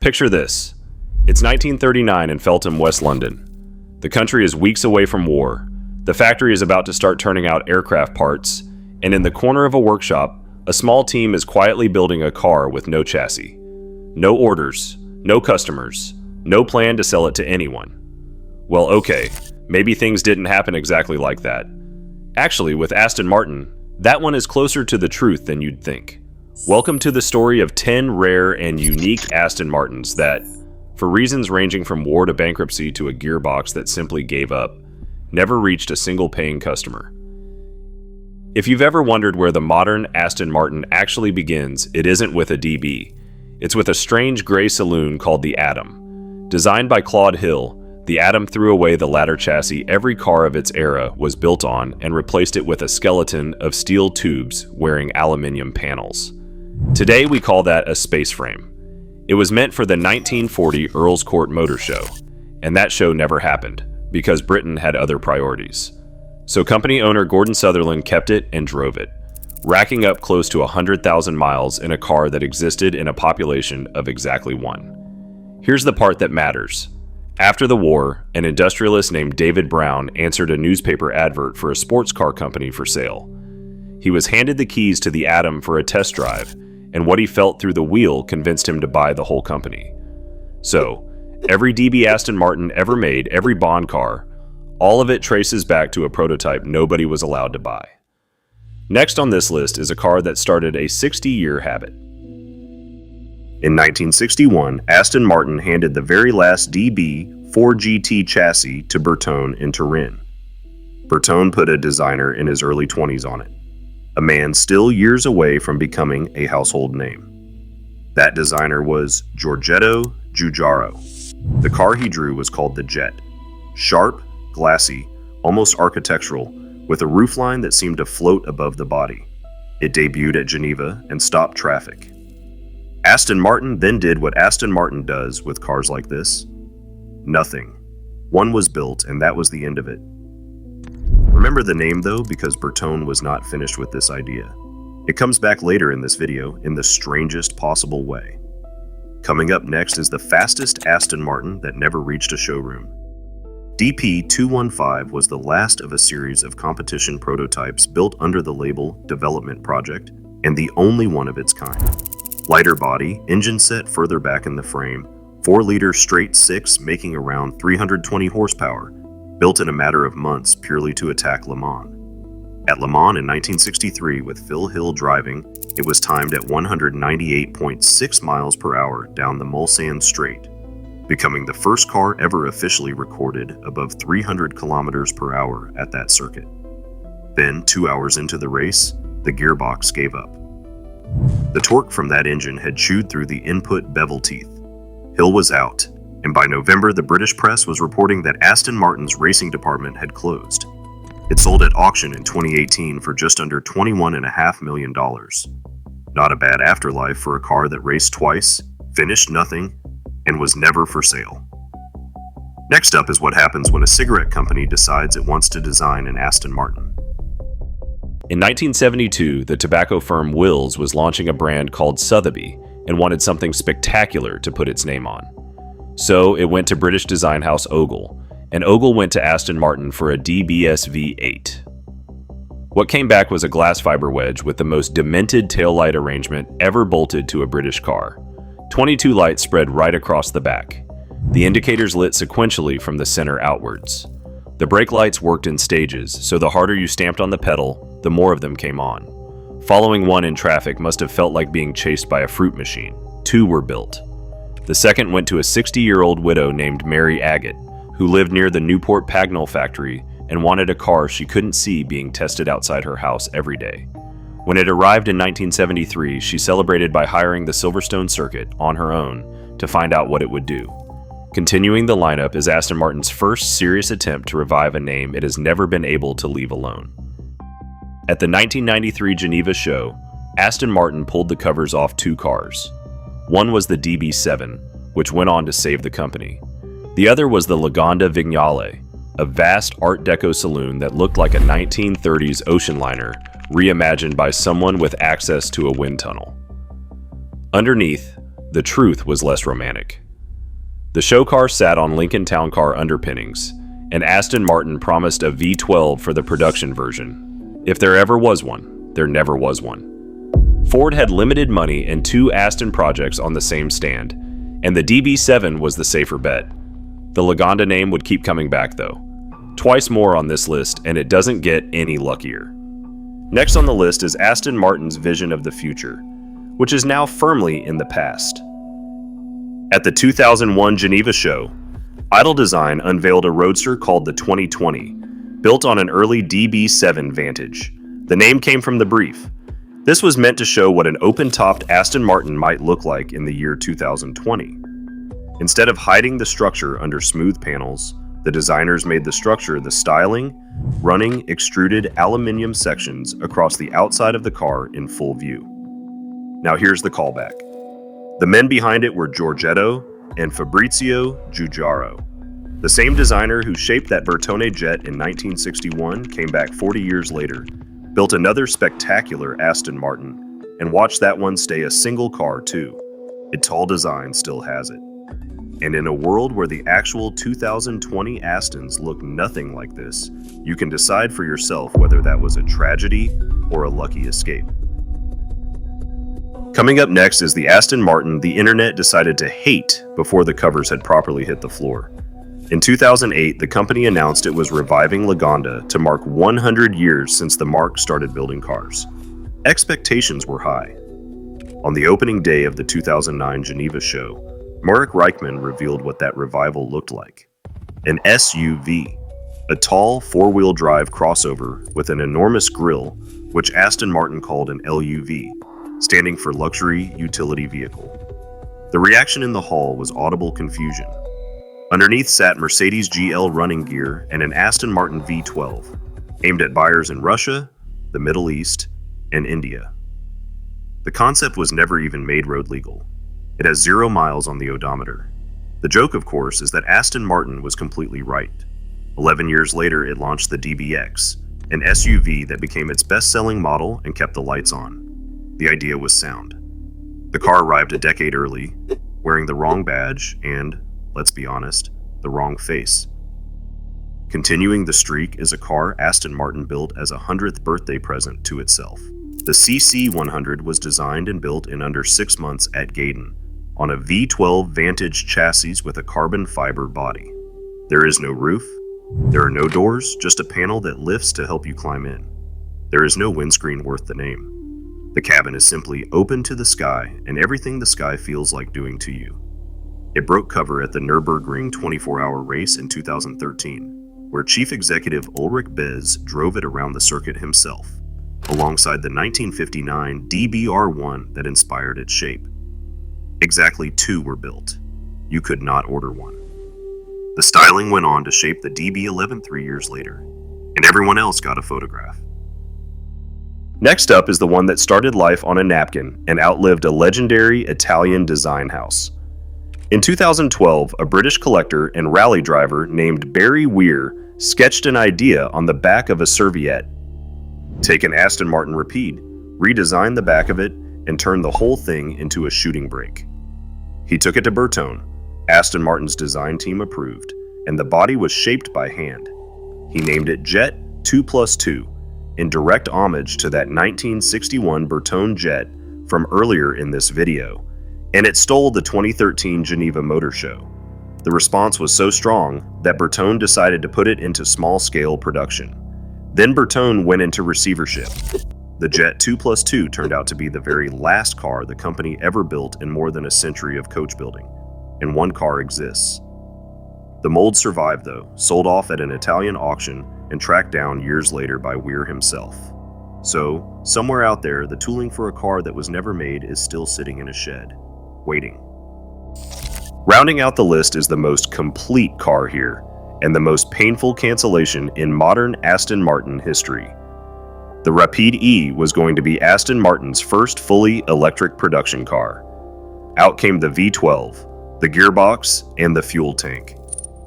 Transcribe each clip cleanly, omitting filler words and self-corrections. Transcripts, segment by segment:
Picture this. It's 1939 in Feltham, West London. The country is weeks away from war. The factory is about to start turning out aircraft parts, and in the corner of a workshop, a small team is quietly building a car with no chassis. No orders, no customers, no plan to sell it to anyone. Well, okay, maybe things didn't happen exactly like that. Actually, with Aston Martin, that one is closer to the truth than you'd think. Welcome to the story of 10 rare and unique Aston Martins that, for reasons ranging from war to bankruptcy to a gearbox that simply gave up, never reached a single paying customer. If you've ever wondered where the modern Aston Martin actually begins, it isn't with a DB. It's with a strange gray saloon called the Atom. Designed by Claude Hill, the Atom threw away the ladder chassis every car of its era was built on and replaced it with a skeleton of steel tubes wearing aluminium panels. Today we call that a space frame. It was meant for the 1940 Earl's Court Motor Show, and that show never happened because Britain had other priorities. So company owner Gordon Sutherland kept it and drove it, racking up close to 100,000 miles in a car that existed in a population of exactly one. Here's the part that matters. After the war, an industrialist named David Brown answered a newspaper advert for a sports car company for sale. He was handed the keys to the Atom for a test drive, and what he felt through the wheel convinced him to buy the whole company. So, every DB Aston Martin ever made, every Bond car, all of it traces back to a prototype nobody was allowed to buy. Next on this list is a car that started a 60-year habit. In 1961, Aston Martin handed the very last DB 4GT chassis to Bertone in Turin. Bertone put a designer in his early 20s on it, a man still years away from becoming a household name. That designer was Giorgetto Giugiaro. The car he drew was called the Jet. Sharp, glassy, almost architectural, with a roofline that seemed to float above the body. It debuted at Geneva and stopped traffic. Aston Martin then did what Aston Martin does with cars like this. Nothing. One was built, and that was the end of it. Remember the name though, because Bertone was not finished with this idea. It comes back later in this video in the strangest possible way. Coming up next is the fastest Aston Martin that never reached a showroom. DP215 was the last of a series of competition prototypes built under the label Development Project, and the only one of its kind. Lighter body, engine set further back in the frame, 4-liter straight 6 making around 320 horsepower, built in a matter of months purely to attack Le Mans. At Le Mans in 1963 with Phil Hill driving, it was timed at 198.6 miles per hour down the Mulsanne Straight, becoming the first car ever officially recorded above 300 kilometers per hour at that circuit. Then, 2 hours into the race, the gearbox gave up. The torque from that engine had chewed through the input bevel teeth. Hill was out, and by November the British press was reporting that Aston Martin's racing department had closed. It sold at auction in 2018 for just under $21.5 million. Not a bad afterlife for a car that raced twice, finished nothing, and was never for sale. Next up is what happens when a cigarette company decides it wants to design an Aston Martin. In 1972, the tobacco firm Wills was launching a brand called Sotheby and wanted something spectacular to put its name on. So it went to British design house Ogle, and Ogle went to Aston Martin for a DBS V8. What came back was a glass fiber wedge with the most demented taillight arrangement ever bolted to a British car. 22 lights spread right across the back. The indicators lit sequentially from the center outwards. The brake lights worked in stages, so the harder you stamped on the pedal, the more of them came on. Following one in traffic must have felt like being chased by a fruit machine. 2 were built. The second went to a 60-year-old widow named Mary Agate, who lived near the Newport Pagnell factory and wanted a car she couldn't see being tested outside her house every day. When it arrived in 1973, she celebrated by hiring the Silverstone circuit on her own to find out what it would do. Continuing the lineup is Aston Martin's first serious attempt to revive a name it has never been able to leave alone. At the 1993 Geneva show, Aston Martin pulled the covers off 2 cars. One was the DB7, which went on to save the company. The other was the Lagonda Vignale, a vast Art Deco saloon that looked like a 1930s ocean liner reimagined by someone with access to a wind tunnel. Underneath, the truth was less romantic. The show car sat on Lincoln Town Car underpinnings, and Aston Martin promised a V12 for the production version. If there ever was one, there never was one. Ford had limited money and 2 Aston projects on the same stand, and the DB7 was the safer bet. The Lagonda name would keep coming back though. Twice more on this list, and it doesn't get any luckier. Next on the list is Aston Martin's vision of the future, which is now firmly in the past. At the 2001 Geneva show, Italdesign unveiled a roadster called the 2020, built on an early DB7 Vanquish. The name came from the brief. This was meant to show what an open-topped Aston Martin might look like in the year 2020. Instead of hiding the structure under smooth panels, the designers made the structure the styling, running extruded aluminium sections across the outside of the car in full view. Now here's the callback. The men behind it were Giorgetto and Fabrizio Giugiaro. The same designer who shaped that Bertone Jet in 1961 came back 40 years later, built another spectacular Aston Martin, and watched that one stay a single car too. Italdesign still has it. And in a world where the actual 2020 Astons look nothing like this, you can decide for yourself whether that was a tragedy or a lucky escape. Coming up next is the Aston Martin the internet decided to hate before the covers had properly hit the floor. In 2008, the company announced it was reviving Lagonda to mark 100 years since the marque started building cars. Expectations were high. On the opening day of the 2009 Geneva show, Marek Reichman revealed what that revival looked like. An SUV, a tall four-wheel drive crossover with an enormous grille, which Aston Martin called an LUV, standing for Luxury Utility Vehicle. The reaction in the hall was audible confusion. Underneath sat Mercedes GL running gear and an Aston Martin V12, aimed at buyers in Russia, the Middle East, and India. The concept was never even made road legal. It has 0 miles on the odometer. The joke, of course, is that Aston Martin was completely right. 11 years later, it launched the DBX, an SUV that became its best-selling model and kept the lights on. The idea was sound. The car arrived a decade early, wearing the wrong badge and, let's be honest, the wrong face. Continuing the streak is a car Aston Martin built as a 100th birthday present to itself. The CC100 was designed and built in under 6 months at Gaydon, on a V12 Vanquish chassis with a carbon fiber body. There is no roof, there are no doors, just a panel that lifts to help you climb in. There is no windscreen worth the name. The cabin is simply open to the sky and everything the sky feels like doing to you. It broke cover at the Nürburgring 24-hour race in 2013, where Chief Executive Ulrich Bez drove it around the circuit himself, alongside the 1959 DBR1 that inspired its shape. Exactly 2 were built. You could not order one. The styling went on to shape the DB11 3 years later, and everyone else got a photograph. Next up is the one that started life on a napkin and outlived a legendary Italian design house. In 2012, a British collector and rally driver named Barry Weir sketched an idea on the back of a serviette. Take an Aston Martin Rapide, redesign the back of it, and turn the whole thing into a shooting brake. He took it to Bertone. Aston Martin's design team approved, and the body was shaped by hand. He named it Jet 2+2, in direct homage to that 1961 Bertone Jet from earlier in this video, and it stole the 2013 Geneva Motor Show. The response was so strong that Bertone decided to put it into small-scale production. Then Bertone went into receivership. The Jet 2+2 turned out to be the very last car the company ever built in more than a century of coach building, and one car exists. The mold survived though, sold off at an Italian auction and tracked down years later by Weir himself. So, somewhere out there, the tooling for a car that was never made is still sitting in a shed, waiting. Rounding out the list is the most complete car here, and the most painful cancellation in modern Aston Martin history. The Rapide E was going to be Aston Martin's first fully electric production car. Out came the V12, the gearbox, and the fuel tank.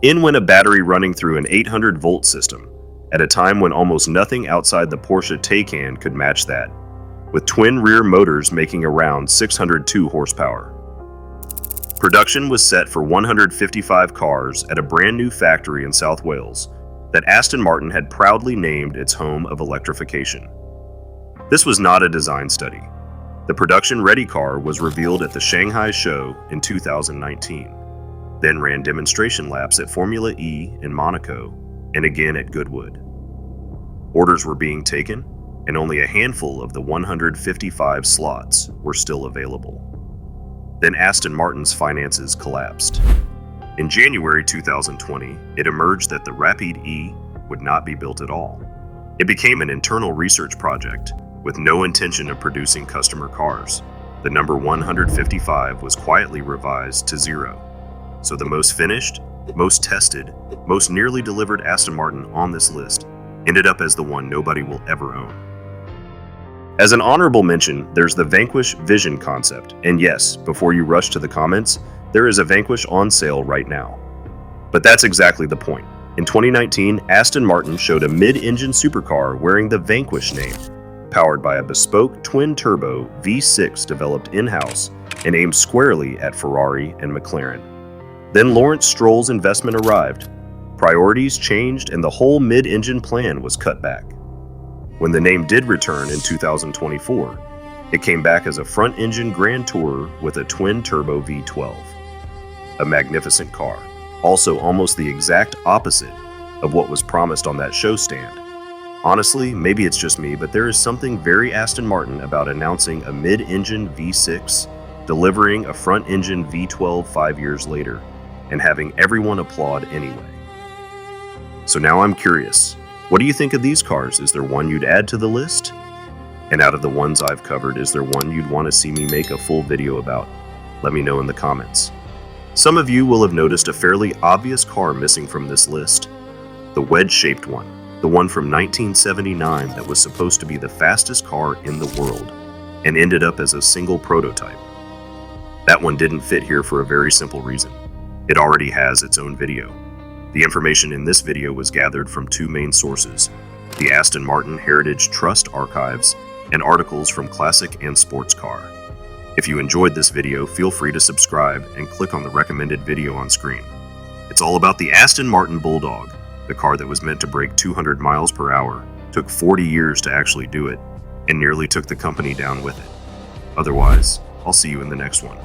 In went a battery running through an 800-volt system, at a time when almost nothing outside the Porsche Taycan could match that, with twin rear motors making around 602 horsepower. Production was set for 155 cars at a brand new factory in South Wales that Aston Martin had proudly named its home of electrification. This was not a design study. The production-ready car was revealed at the Shanghai show in 2019, then ran demonstration laps at Formula E in Monaco and again at Goodwood. Orders were being taken, and only a handful of the 155 slots were still available. Then Aston Martin's finances collapsed. In January 2020, it emerged that the Rapide E would not be built at all. It became an internal research project with no intention of producing customer cars. The number 155 was quietly revised to 0. So the most finished, most tested, most nearly delivered Aston Martin on this list ended up as the one nobody will ever own. As an honorable mention, there's the Vanquish Vision concept, and yes, before you rush to the comments, there is a Vanquish on sale right now. But that's exactly the point. In 2019, Aston Martin showed a mid-engine supercar wearing the Vanquish name, powered by a bespoke twin-turbo V6 developed in-house and aimed squarely at Ferrari and McLaren. Then Lawrence Stroll's investment arrived. Priorities changed and the whole mid-engine plan was cut back. When the name did return in 2024, it came back as a front-engine Grand Tourer with a twin-turbo V12. A magnificent car, also almost the exact opposite of what was promised on that show stand. Honestly, maybe it's just me, but there is something very Aston Martin about announcing a mid-engine V6, delivering a front-engine V12 5 years later, and having everyone applaud anyway. So now I'm curious. What do you think of these cars? Is there one you'd add to the list? And out of the ones I've covered, is there one you'd want to see me make a full video about? Let me know in the comments. Some of you will have noticed a fairly obvious car missing from this list. The wedge-shaped one, the one from 1979 that was supposed to be the fastest car in the world, and ended up as a single prototype. That one didn't fit here for a very simple reason. It already has its own video. The information in this video was gathered from two main sources, the Aston Martin Heritage Trust archives and articles from Classic and Sports Car. If you enjoyed this video, feel free to subscribe and click on the recommended video on screen. It's all about the Aston Martin Bulldog, the car that was meant to break 200 miles per hour, took 40 years to actually do it, and nearly took the company down with it. Otherwise, I'll see you in the next one.